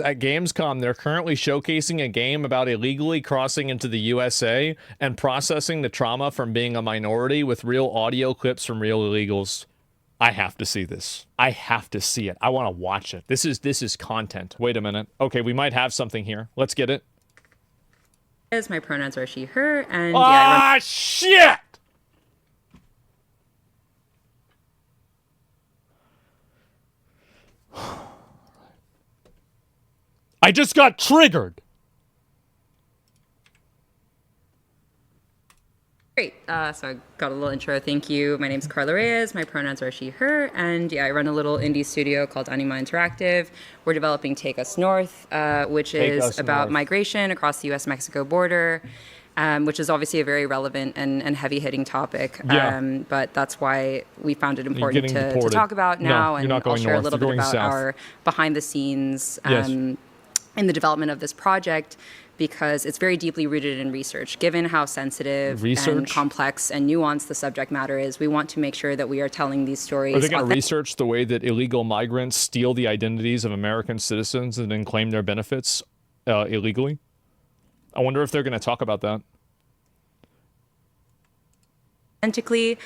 At Gamescom, they're currently showcasing a game about illegally crossing into the USA and processing the trauma from being a minority with real audio clips from real illegals. I have to see this. I have to see it. I want to watch it. This is content. Wait a minute. Okay, we might have something here. Let's get it. My pronouns are she, her, and ah, shit! I just got triggered. Great. So I got a little intro. Thank you. My name's Carla Reyes. My pronouns are she, her, and I run a little indie studio called Anima Interactive. We're developing Take Us North, which is about migration across the U.S.-Mexico border, which is obviously a very relevant and heavy-hitting topic. Yeah. But that's why we found it important to talk about now, and I'll share a little bit about our behind-the-scenes in the development of this project, because it's very deeply rooted in research. Given how sensitive and complex and nuanced the subject matter is, we want to make sure that we are telling these stories. Are they going to research the way that illegal migrants steal the identities of American citizens and then claim their benefits illegally? I wonder if they're going to talk about that. Authentically,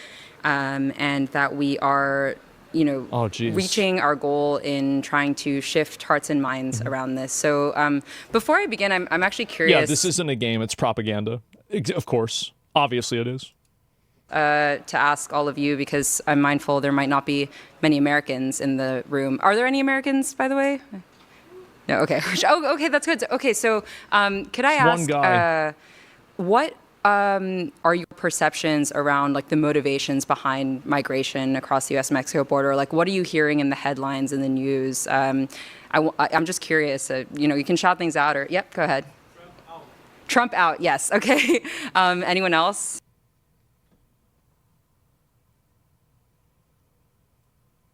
and that we are, reaching our goal in trying to shift hearts and minds around this. So before I begin, I'm actually curious. Yeah, this isn't a game, it's propaganda. Of course. Obviously it is. To ask all of you, because I'm mindful there might not be many Americans in the room. Are there any Americans, by the way? No, okay. Oh, okay, that's good. Okay, so could I ask, one guy. What are your perceptions around like the motivations behind migration across the U.S.-Mexico border? Like, what are you hearing in the headlines in the news? I'm just curious. You can shout things out, or yep, go ahead. Trump out. Trump out. Yes. Okay. Anyone else?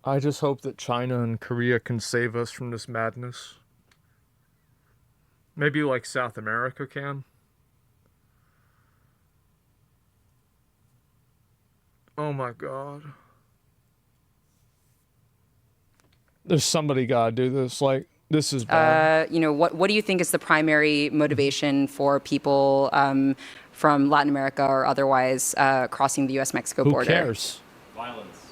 I just hope that China and Korea can save us from this madness. Maybe like South America can. Oh my God. There's somebody gotta do this. Like, this is bad. What do you think is the primary motivation for people from Latin America or otherwise crossing the U.S.-Mexico border? Who cares? Violence.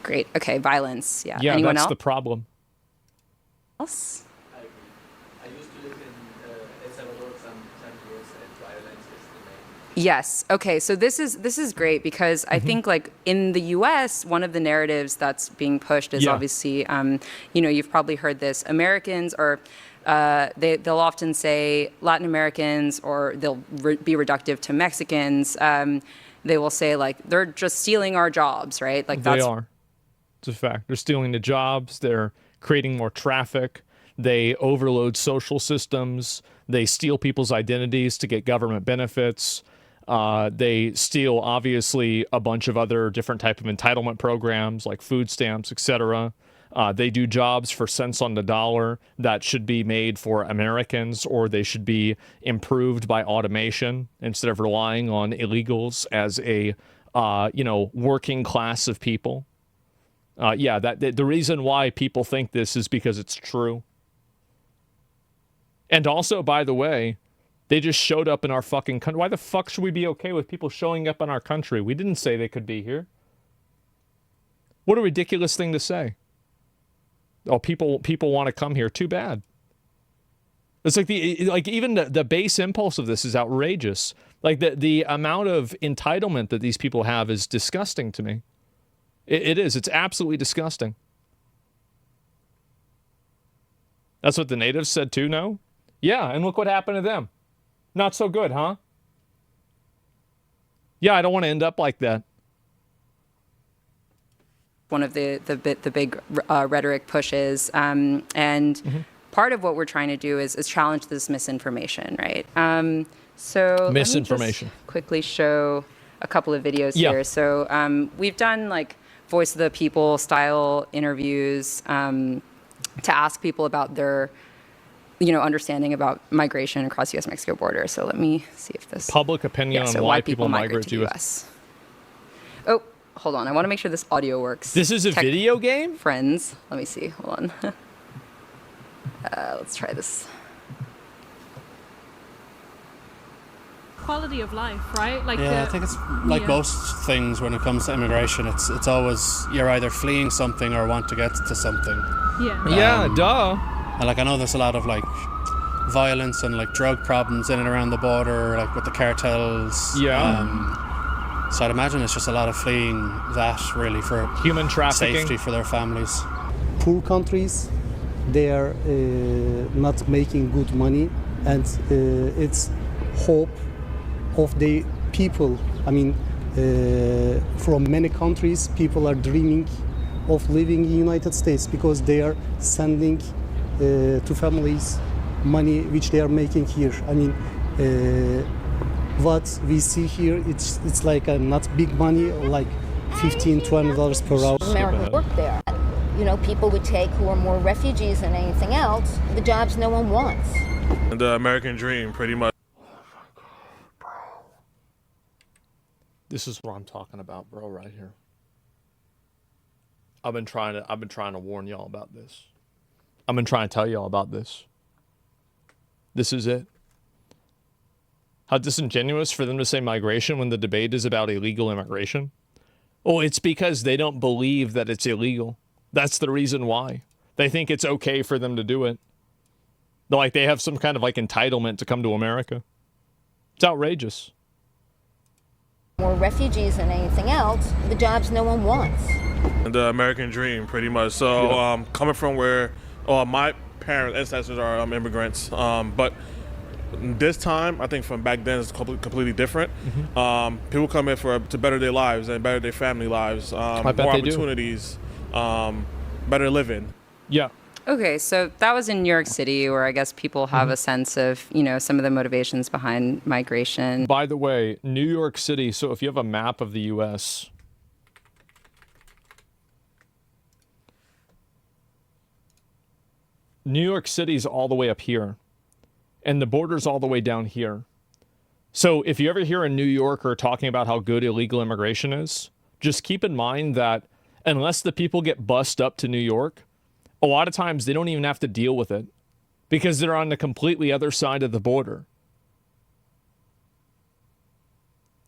Great. Okay, violence. Yeah. Yeah, Anyone that's else? the problem. Else? I agree. I used to live in El Salvador some years, and violence is the main. Yes. Okay. So this is great, because I think like in the U.S., one of the narratives that's being pushed is obviously, you've probably heard this. Americans are, they'll often say Latin Americans, or they'll be reductive to Mexicans. They will say like they're just stealing our jobs, right? Like they are. It's a fact. They're stealing the jobs. They're creating more traffic. They overload social systems. They steal people's identities to get government benefits. They steal, obviously, a bunch of other different type of entitlement programs like food stamps, etc. They do jobs for cents on the dollar that should be made for Americans, or they should be improved by automation instead of relying on illegals as a, working class of people. The reason why people think this is because it's true. And also, by the way, they just showed up in our fucking country. Why the fuck should we be okay with people showing up in our country? We didn't say they could be here. What a ridiculous thing to say. Oh, people want to come here. Too bad. It's like even the base impulse of this is outrageous. Like the amount of entitlement that these people have is disgusting to me. It is. It's absolutely disgusting. That's what the natives said too, no? Yeah, and look what happened to them. Not so good, huh? Yeah, I don't want to end up like that. One of the big rhetoric pushes, and part of what we're trying to do is challenge this misinformation, right? So misinformation. Let me just quickly show a couple of videos here. So we've done like voice of the people style interviews to ask people about their understanding about migration across the U.S.-Mexico border. So let me see if this... Public opinion on why people migrate to the U.S. Oh, hold on. I want to make sure this audio works. This is a video game? Friends. Let me see. Hold on. Let's try this. Quality of life, right? Like Yeah, I think it's like most things when it comes to immigration. It's always you're either fleeing something or want to get to something. Yeah. Duh. And like I know there's a lot of like violence and like drug problems in and around the border, like with the cartels. Yeah. So I'd imagine it's just a lot of fleeing that really for Human trafficking. safety for their families. Poor countries, they are not making good money, and it's hope of the people. I mean, from many countries, people are dreaming of living in the United States because they are sending to families money which they are making here. I mean, what we see here, it's like not big money, like $15-20 per hour. American work there. You know, people would take who are more refugees than anything else, the jobs no one wants. The American dream, pretty much. This is what I'm talking about, bro, right here. I've been trying to warn y'all about this. I've been trying to tell y'all about this. This is it. How disingenuous for them to say migration when the debate is about illegal immigration. Oh, it's because they don't believe that it's illegal. That's the reason why. They think it's okay for them to do it. They're like they have some kind of like entitlement to come to America. It's outrageous. More refugees than anything else, the jobs no one wants. The American dream, pretty much. So coming from where my parents, ancestors are immigrants, but this time, I think from back then, it's completely different. People come in to better their lives and better their family lives, more opportunities, better living. Yeah. Okay, so that was in New York City, where I guess people have a sense of, you know, some of the motivations behind migration. By the way, New York City, so if you have a map of the U.S., New York City's all the way up here, and the border's all the way down here. So if you ever hear a New Yorker talking about how good illegal immigration is, just keep in mind that unless the people get bussed up to New York, a lot of times they don't even have to deal with it because they're on the completely other side of the border.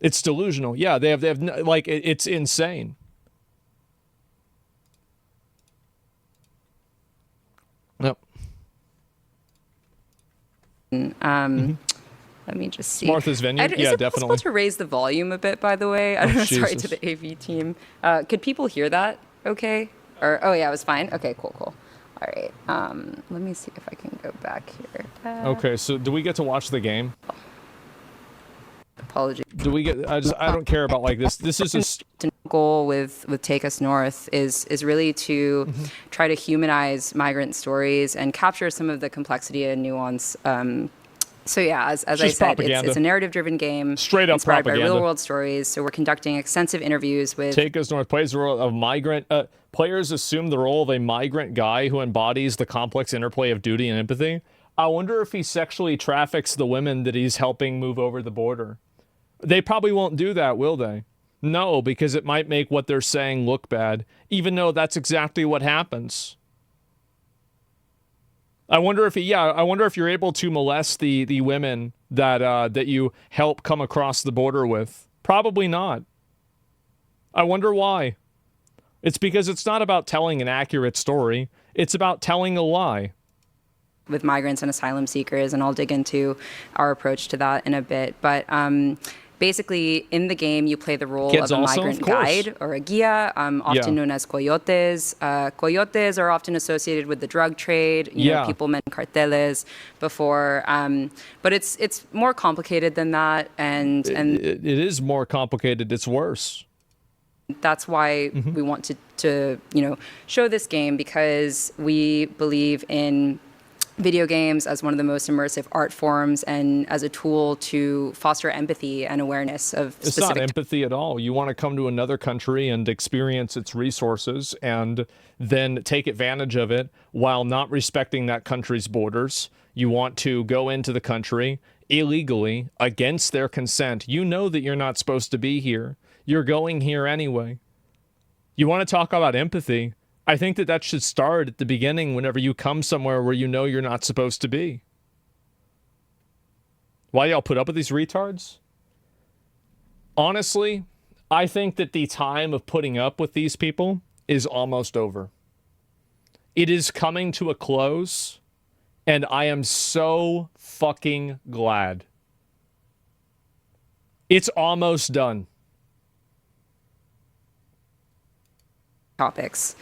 It's delusional. Yeah, they have like, it's insane. Yep. Let me just see. Martha's Vineyard? Is Yeah, it definitely. possible to raise the volume a bit, by the way? I don't know, sorry to Jesus. the AV team. Could people hear that okay? Or, oh yeah, it was fine? Okay, cool. All right, let me see if I can go back here. Okay, so do we get to watch the game? Apologies. Do we get, I don't care about like this. This is The goal with Take Us North is really to try to humanize migrant stories and capture some of the complexity and nuance. So yeah, as I just said, propaganda. it's a narrative-driven game, Straight up inspired by propaganda. real-world stories. So we're conducting extensive interviews with Take Us North plays the role of migrant. Players assume the role of a migrant guy who embodies the complex interplay of duty and empathy. I wonder if he sexually traffics the women that he's helping move over the border. They probably won't do that, will they? No, because it might make what they're saying look bad, even though that's exactly what happens. I wonder if you're able to molest the women that you help come across the border with. Probably not. I wonder why. It's because it's not about telling an accurate story. It's about telling a lie. With migrants and asylum seekers, and I'll dig into our approach to that in a bit. But basically, in the game, you play the role Kids of a also, migrant of course. guide or a guia, often known as coyotes. Coyotes are often associated with the drug trade. You know, people meant carteles before, but it's more complicated than that, and It is more complicated. It's worse. that's why we want to show this game, because we believe in video games as one of the most immersive art forms and as a tool to foster empathy and awareness of It's not empathy at all. You want to come to another country and experience its resources and then take advantage of it while not respecting that country's borders. You want to go into the country illegally against their consent. You know that you're not supposed to be here. You're going here anyway. You want to talk about empathy? I think that should start at the beginning whenever you come somewhere where you know you're not supposed to be. Why y'all put up with these retards? Honestly, I think that the time of putting up with these people is almost over. It is coming to a close, and I am so fucking glad. It's almost done. Topics.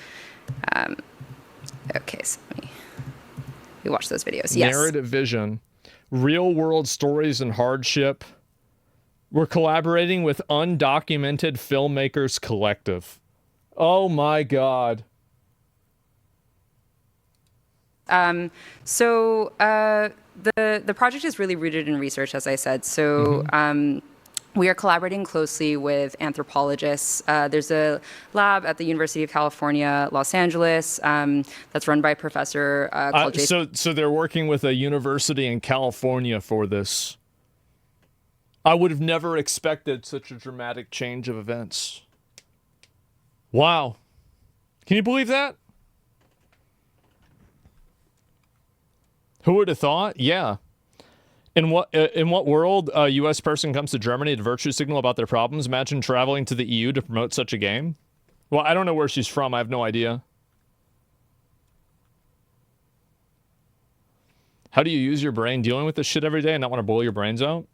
Okay, so we watch those videos. Yes. Narrative vision, real world stories and hardship. We're collaborating with Undocumented Filmmakers Collective. Oh my God. So the project is really rooted in research, as I said. So we are collaborating closely with anthropologists. There's a lab at the University of California, Los Angeles, that's run by a professor called Jason. So they're working with a university in California for this. I would have never expected such a dramatic change of events. Wow. Can you believe that? Who would have thought? Yeah. In what world a U.S. person comes to Germany to virtue signal about their problems? Imagine traveling to the EU to promote such a game. Well, I don't know where she's from. I have no idea. How do you use your brain dealing with this shit every day and not want to blow your brains out?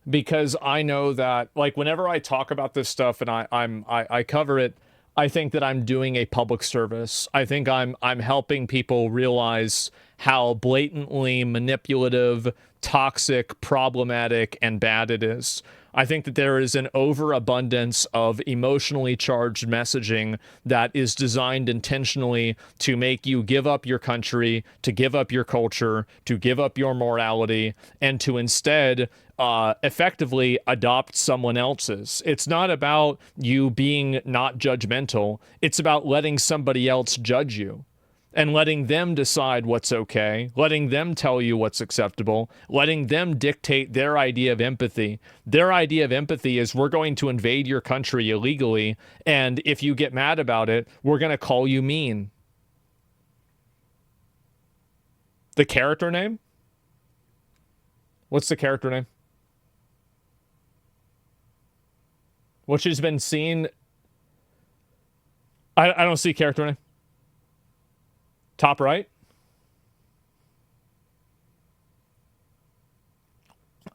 Because I know that, like, whenever I talk about this stuff and I cover it, I think that I'm doing a public service. I think I'm helping people realize how blatantly manipulative, toxic, problematic, and bad it is. I think that there is an overabundance of emotionally charged messaging that is designed intentionally to make you give up your country, to give up your culture, to give up your morality, and to instead effectively adopt someone else's. It's not about you being not judgmental. It's about letting somebody else judge you and letting them decide what's okay, letting them tell you what's acceptable, letting them dictate their idea of empathy. Their idea of empathy is, we're going to invade your country illegally, and if you get mad about it, we're going to call you mean. The character name? What's the character name? What she's been seen. I don't see character name. Top right.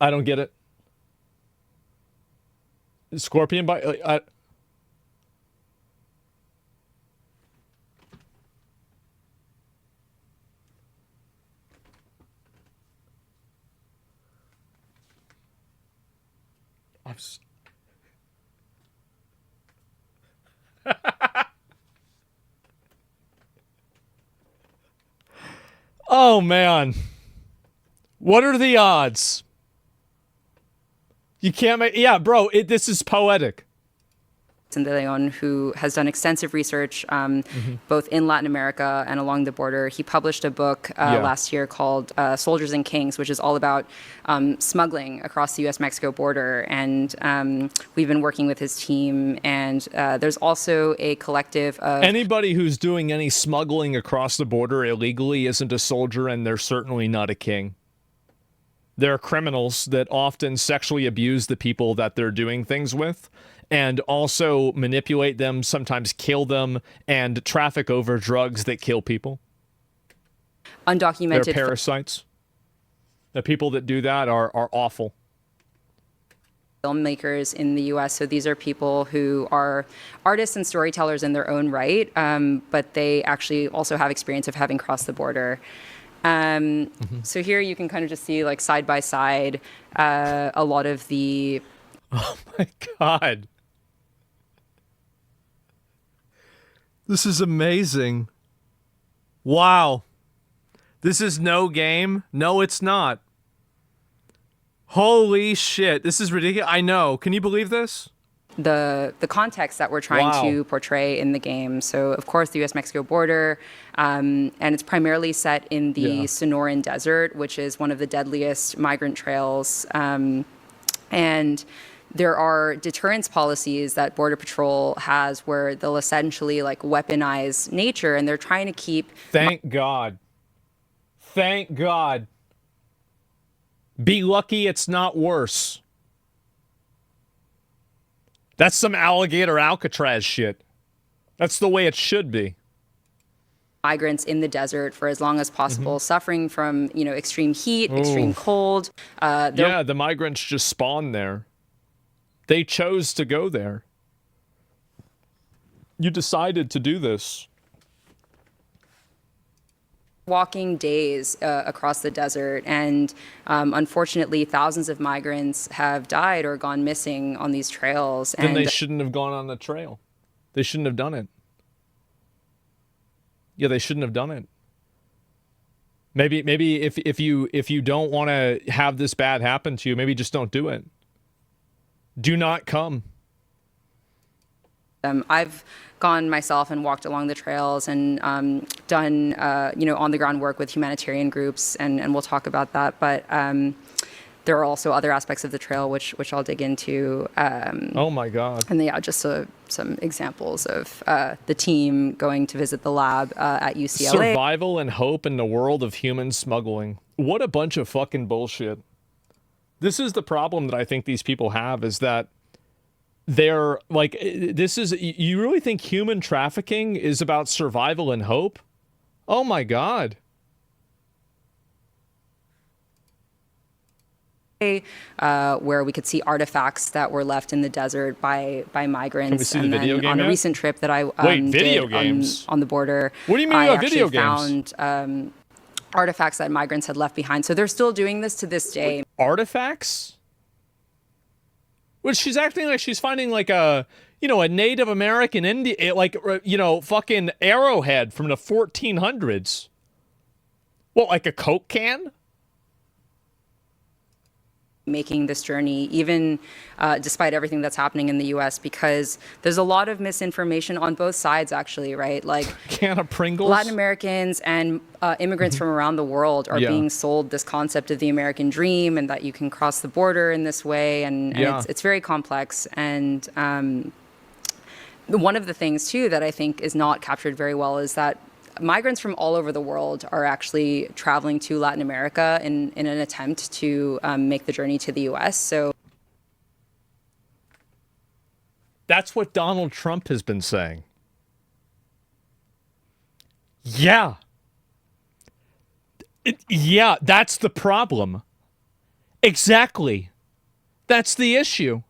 I don't get it. Scorpion by Oh man. What are the odds? You can't make... Yeah, bro, this is poetic. De Leon, who has done extensive research both in Latin America and along the border. He published a book last year called Soldiers and Kings, which is all about smuggling across the U.S.-Mexico border. And we've been working with his team. And there's also a collective of... Anybody who's doing any smuggling across the border illegally isn't a soldier, and they're certainly not a king. They're criminals that often sexually abuse the people that they're doing things with, and also manipulate them, sometimes kill them, and traffic over drugs that kill people. Undocumented. They're parasites. The people that do that are awful. Filmmakers in the U.S. So these are people who are artists and storytellers in their own right, but they actually also have experience of having crossed the border. So here you can kind of just see, like, side by side, a lot of the... Oh my God. This is amazing. Wow. This is no game. No, it's not. Holy shit. This is ridiculous. I know. Can you believe this? The context that we're trying to portray in the game. So, of course, the U.S.-Mexico border, and it's primarily set in the Sonoran Desert, which is one of the deadliest migrant trails. And there are deterrence policies that Border Patrol has where they'll essentially like weaponize nature, and they're trying to keep. Thank God. Thank God. Be lucky it's not worse. That's some alligator Alcatraz shit. That's the way it should be. Migrants in the desert for as long as possible, suffering from, you know, extreme heat, extreme cold. Yeah, the migrants just spawned there. They chose to go there. You decided to do this. Walking days across the desert, and unfortunately thousands of migrants have died or gone missing on these trails. Then And they shouldn't have gone on the trail. They shouldn't have done it. Yeah, they shouldn't have done it. Maybe if you don't want to have this bad happen to you, maybe just don't do it. Do not come. I've gone myself and walked along the trails and done you know, on the ground work with humanitarian groups, and we'll talk about that. But there are also other aspects of the trail which I'll dig into. Oh my God. And yeah, just some examples of the team going to visit the lab at UCLA. Survival and hope in the world of human smuggling. What a bunch of fucking bullshit. This is the problem that I think these people have, is that they're like, you really think human trafficking is about survival and hope? Oh my God. Where we could see artifacts that were left in the desert by migrants. Can we see and the video then game on a yet? recent trip that I Wait, video did games? on the border, What do you mean I you got video actually games? found artifacts that migrants had left behind. So they're still doing this to this day. Artifacts? Which she's acting like she's finding like a Native American Indian, like, fucking arrowhead from the 1400s. What, like a Coke can? Making this journey, even despite everything that's happening in the U.S., because there's a lot of misinformation on both sides, actually, right? Like, Can of Pringles? Latin Americans and immigrants from around the world are being sold this concept of the American dream, and that you can cross the border in this way, and it's very complex. And one of the things, too, that I think is not captured very well is that migrants from all over the world are actually traveling to Latin America in an attempt to make the journey to the U.S. So that's what Donald Trump has been saying. Yeah. Yeah, that's the problem. Exactly. That's the issue.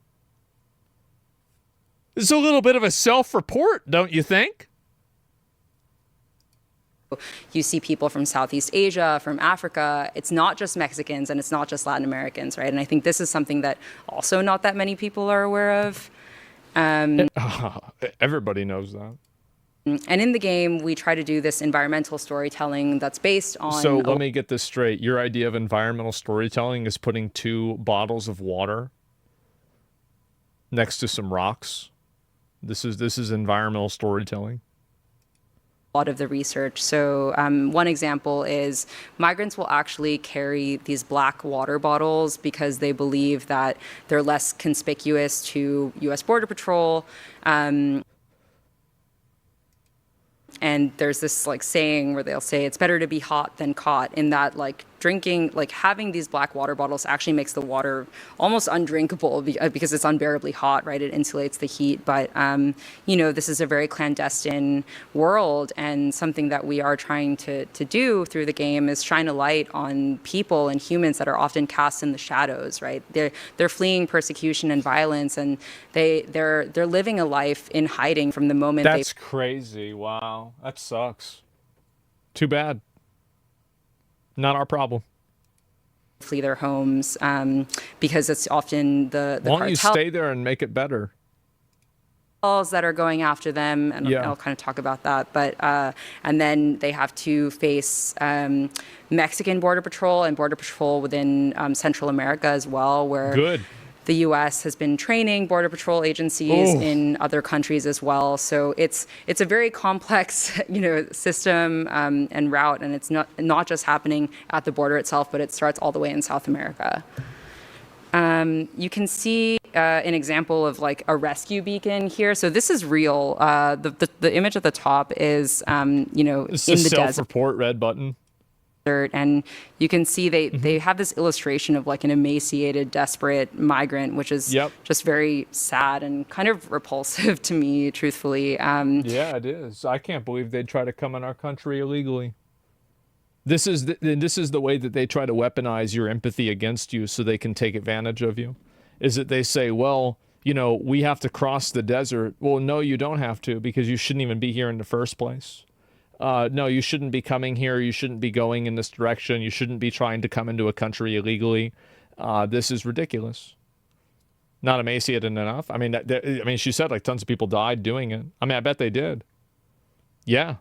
It's a little bit of a self-report, don't you think? you see people from Southeast Asia, from Africa. It's not just Mexicans and it's not just Latin Americans, right? And I think this is something that also not that many people are aware of. Everybody knows that. And in the game, we try to do this environmental storytelling that's based on... So let me get this straight. Your idea of environmental storytelling is putting 2 bottles of water next to some rocks. This is environmental storytelling. A lot of the research. So one example is migrants will actually carry these black water bottles because they believe that they're less conspicuous to U.S. Border Patrol. And there's this like saying where they'll say it's better to be hot than caught, in that like drinking, like having these black water bottles actually makes the water almost undrinkable because it's unbearably hot, right? It insulates the heat. But, you know, this is a very clandestine world, and something that we are trying to do through the game is shine a light on people and humans that are often cast in the shadows, right? They're fleeing persecution and violence, and they're living a life in hiding from the moment That's crazy. Wow. That sucks. Too bad. Not our problem. flee their homes, because it's often the Why don't you cartel stay there and make it better? that are going after them, and Yeah. I'll kind of talk about that. But and then they have to face Mexican Border Patrol and Border Patrol within Central America as well, where Good. the U.S. has been training Border Patrol agencies in other countries as well. So it's a very complex, you know, system and route, and it's not just happening at the border itself, but it starts all the way in South America. You can see An example of like a rescue beacon here. So this is real. The image at the top is, you know, It's in the the desert. self-report red button. And you can see they have this illustration of like an emaciated, desperate migrant, which is just very sad and kind of repulsive to me, truthfully. Yeah, it is. I can't believe they'd try to come in our country illegally. This is the way that they try to weaponize your empathy against you so they can take advantage of you. Is that they say, well, you know, we have to cross the desert. Well, no, you don't have to, because you shouldn't even be here in the first place. No, you shouldn't be coming here. You shouldn't be going in this direction. You shouldn't be trying to come into a country illegally. This is ridiculous. Not emaciated enough. I mean, she said like tons of people died doing it. I mean, I bet they did. Yeah.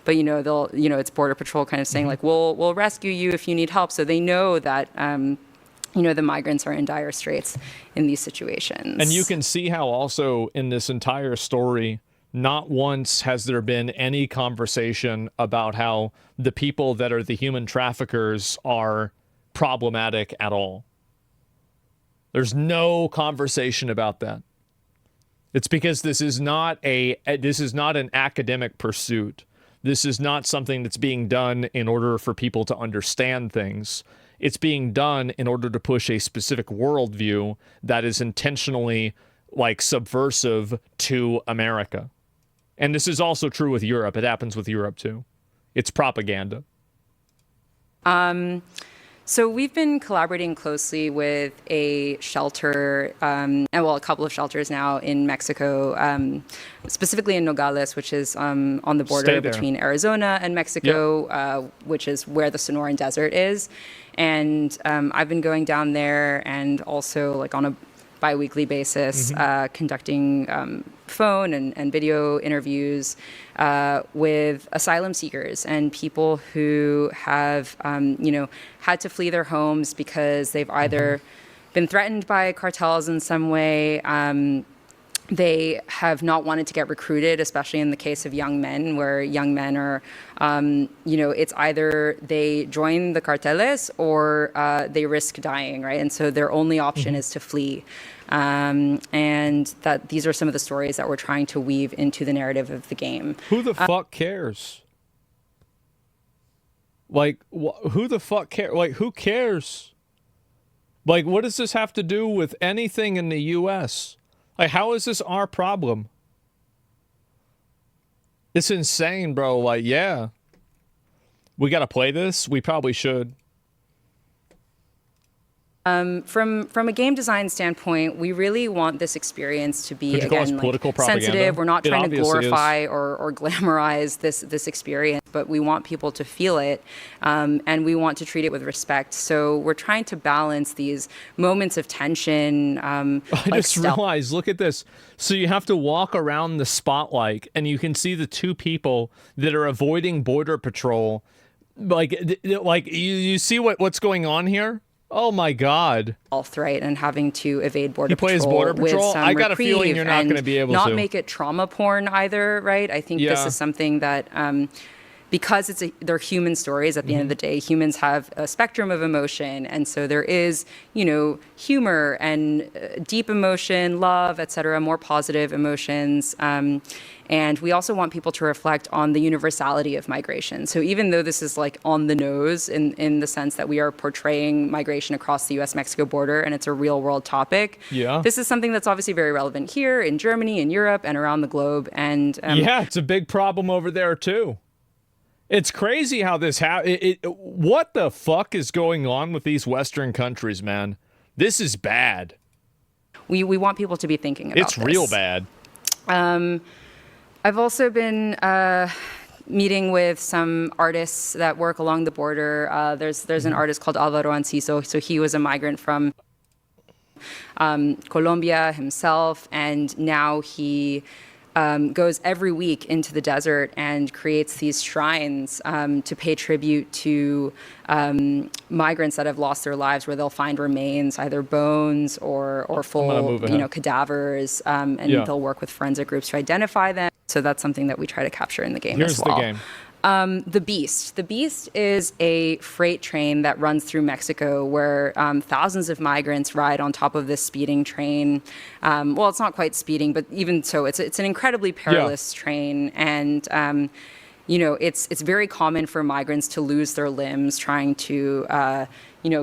But, you know, it's Border Patrol kind of saying like, we'll rescue you if you need help. So they know that, you know, the migrants are in dire straits in these situations. And you can see how also in this entire story, not once has there been any conversation about how the people that are the human traffickers are problematic at all. There's no conversation about that. It's because this is not an academic pursuit. This is not something that's being done in order for people to understand things. It's being done in order to push a specific worldview that is intentionally like subversive to America. And this is also true with Europe. It happens with Europe too. It's propaganda. So we've been collaborating closely with a shelter, and well, a couple of shelters now in Mexico, specifically in Nogales, which is on the border between Arizona and Mexico, which is where the Sonoran Desert is. And I've been going down there and also like on a bi-weekly basis, conducting phone and video interviews with asylum seekers and people who have, you know, had to flee their homes because they've either been threatened by cartels in some way, they have not wanted to get recruited, especially in the case of young men, where young men are, you know, it's either they join the carteles or they risk dying, right? And so their only option is to flee. And that these are some of the stories that we're trying to weave into the narrative of the game. Who the fuck cares? Like, who the fuck cares? Like, who cares? Like, what does this have to do with anything in the U.S.? Like, how is this our problem? It's insane, bro. Like, yeah. We got to play this? We probably should. From a game design standpoint, we really want this experience to be, again, like, propaganda? sensitive. We're not trying to glorify is. or glamorize this experience, but we want people to feel it, and we want to treat it with respect. So we're trying to balance these moments of tension. I just realized, look at this. So you have to walk around the spotlight, and you can see the two people that are avoiding Border Patrol. Like you see what's going on here? Oh my God! Right, and having to evade Border Patrol. He plays Border Patrol. I got a feeling you're not going to be able to. Not make it trauma porn either, right? I think this is something that, because they're human stories. At the end of the day, humans have a spectrum of emotion, and so there is, you know, humor and deep emotion, love, etc., more positive emotions. And we also want people to reflect on the universality of migration. So even though this is like on the nose in the sense that we are portraying migration across the U.S.-Mexico border and it's a real world topic, this is something that's obviously very relevant here in Germany, in Europe, and around the globe. And yeah, it's a big problem over there too. It's crazy how this what the fuck is going on with these Western countries, man? This is bad. We want people to be thinking about this. It's real bad. I've also been meeting with some artists that work along the border. There's an artist called Alvaro Anciso. So he was a migrant from Colombia himself, and now he goes every week into the desert and creates these shrines to pay tribute to migrants that have lost their lives, where they'll find remains, either bones or full, cadavers, and they'll work with forensic groups to identify them. So that's something that we try to capture in the game as well. Here's the game. The Beast. The Beast is a freight train that runs through Mexico where thousands of migrants ride on top of this speeding train. Well, it's not quite speeding, but even so, it's an incredibly perilous train. And, it's very common for migrants to lose their limbs trying to,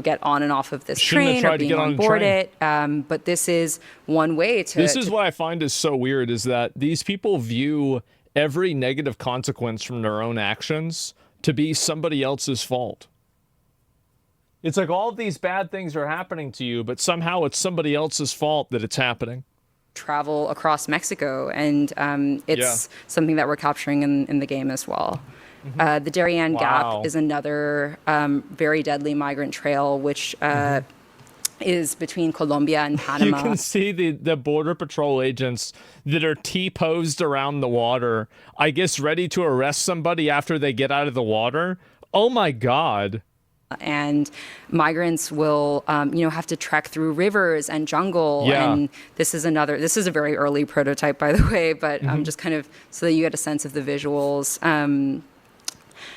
get on and off of this train or being on board it. But this is one way to... This is what I find is so weird, is that these people view every negative consequence from their own actions to be somebody else's fault. It's like all of these bad things are happening to you, but somehow it's somebody else's fault that it's happening. Travel across Mexico, and it's something that we're capturing in the game as well. The Darien Gap is another very deadly migrant trail, which is between Colombia and Panama. You can see the Border Patrol agents that are T-posed around the water, I guess ready to arrest somebody after they get out of the water. Oh my God. And migrants will, have to trek through rivers and jungle. Yeah. And this is a very early prototype, by the way, but just kind of so that you get a sense of the visuals.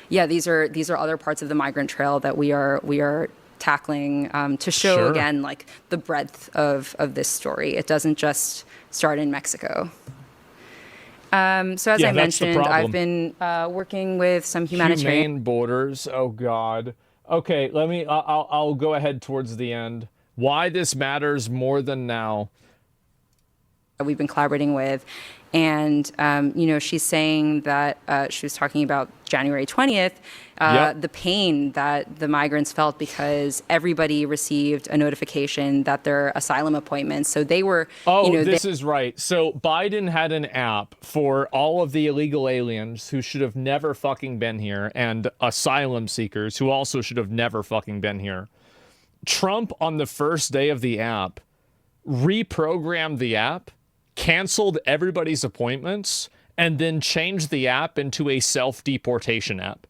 These are other parts of the migrant trail that we are tackling to show again like the breadth of this story. It doesn't just start in Mexico. So as I mentioned, I've been working with some humanitarian Humane borders. Oh God. Okay, I'll go ahead towards the end. Why this matters more than now. We've been collaborating with. And, she's saying that she was talking about January 20th, the pain that the migrants felt because everybody received a notification that their asylum appointments. So they were, this is right. So Biden had an app for all of the illegal aliens who should have never fucking been here and asylum seekers who also should have never fucking been here. Trump, on the first day of the app, reprogrammed the app, canceled everybody's appointments, and then changed the app into a self-deportation app.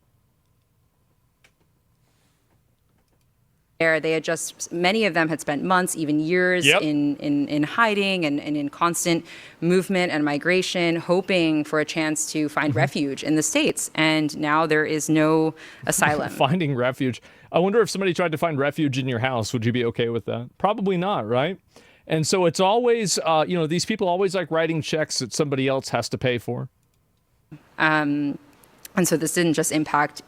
They had many of them had spent months, even years in hiding and in constant movement and migration, hoping for a chance to find refuge in the States. And now there is no asylum. Finding refuge. I wonder if somebody tried to find refuge in your house, would you be okay with that? Probably not, right? And so it's always, these people always like writing checks that somebody else has to pay for. And so this didn't just impact,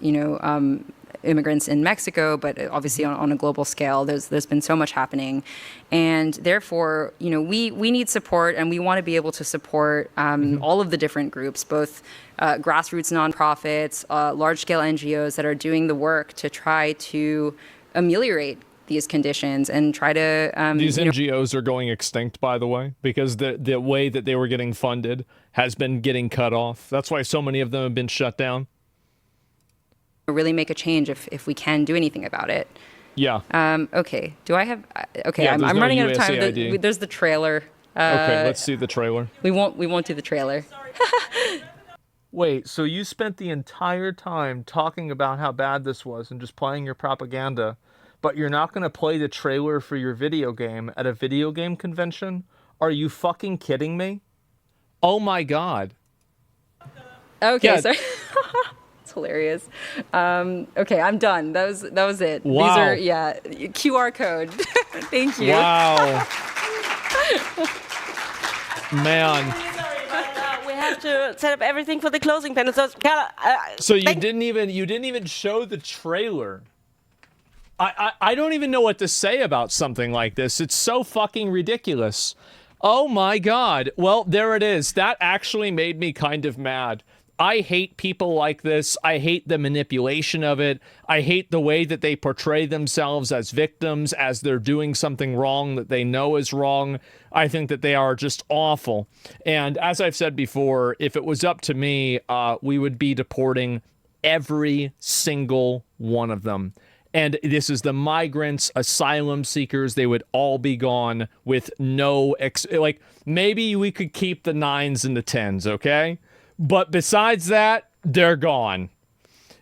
immigrants in Mexico, but obviously on a global scale, there's been so much happening. And therefore, we need support, and we want to be able to support all of the different groups, both grassroots nonprofits, large-scale NGOs that are doing the work to try to ameliorate these conditions and try to... These NGOs are going extinct, by the way, because the way that they were getting funded has been getting cut off. That's why so many of them have been shut down. Really make a change if we can do anything about it. Yeah. Okay. Do I have... Okay, Yeah, I'm no running out of USAID. time. There's the trailer. Okay, let's see the trailer. We won't do the trailer. Wait, so you spent the entire time talking about how bad this was and just playing your propaganda, but you're not going to play the trailer for your video game at a video game convention? Are you fucking kidding me? Oh my God. Okay, sorry. It's hilarious. Okay, I'm done. That was it. Wow. These are, QR code. Thank you. Wow. Man. We have to set up everything for the closing panel. So you didn't even show the trailer. I don't even know what to say about something like this. It's so fucking ridiculous. Oh my God. Well, there it is. That actually made me kind of mad. I hate people like this. I hate the manipulation of it. I hate the way that they portray themselves as victims, as they're doing something wrong that they know is wrong. I think that they are just awful. And as I've said before, if it was up to me, we would be deporting every single one of them. And this is the migrants, asylum seekers. They would all be gone with no... maybe we could keep the 9s and the 10s, okay? But besides that, they're gone.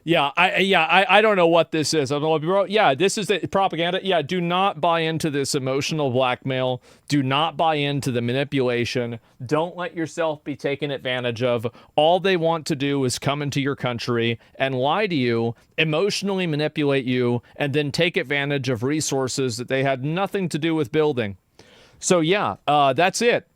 I don't know what this is. I don't know what you wrote. Yeah, this is the propaganda. Yeah, do not buy into this emotional blackmail. Do not buy into the manipulation. Don't let yourself be taken advantage of. All they want to do is come into your country and lie to you, emotionally manipulate you, and then take advantage of resources that they had nothing to do with building. So yeah, that's it.